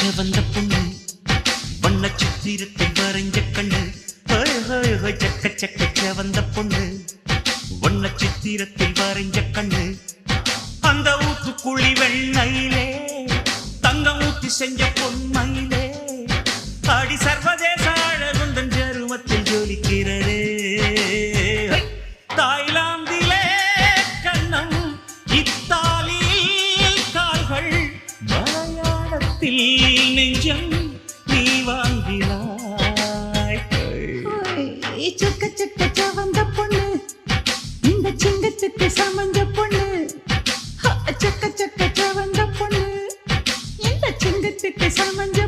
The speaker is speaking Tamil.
செவந்த பொண்ணு வண்ண சித்திரத்தில் வரைஞ்ச கண்ணு சக்க சக்க செவந்த பொண்ணு வண்ண சித்திரத்தில் வரைஞ்ச கண்ணு அந்த ஊத்துக்குழி வெண்ணையிலே தங்கம் ஊத்தி செஞ்ச பொன்மையிலே அடி சர்வதேச அழகுந்தன் ஜருமத்தில் ஜொலிக்கிறதே தாய்லாந்திலே கண்ணம் இத்தாலியில் கால்கள் மலையாளத்தில் நெஞ்சம் நீ வாங்கினாய் சக்க சக்க செவந்த பொண்ணு இந்த சிங்கத்துக்கு சமஞ்ச பொண்ணு சக்க சக்க செவந்த பொண்ணு இந்த சிங்கத்துக்கு சமஞ்ச